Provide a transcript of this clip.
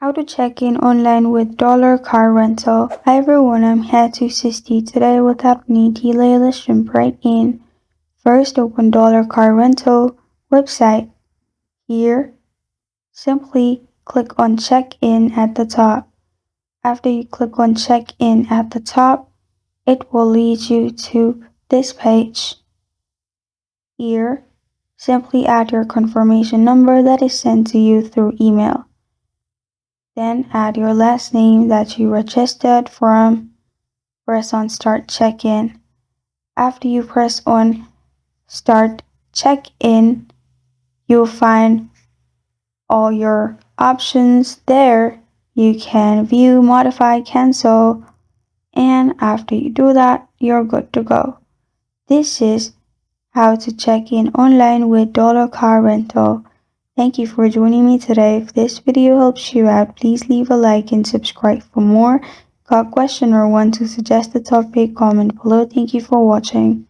How to check in online with Dollar Car Rental. Hi everyone, I'm here to assist you today without any delay. Let's jump right in. First, open Dollar Car Rental website. Here, simply click on Check In at the top. After you click on Check In at the top, it will lead you to this page. Here, simply add your confirmation number that is sent to you through email. Then add your last name that you registered from. Press on Start Check-in. After you press on Start Check-in, you'll find all your options there. You can view, modify, cancel, and after you do that, you're good to go. This is how to check in online with Dollar Car Rental. Thank you for joining me today. If this video helps you out, please leave a like and subscribe for more. Got a question or want to suggest a topic, comment below. Thank you for watching.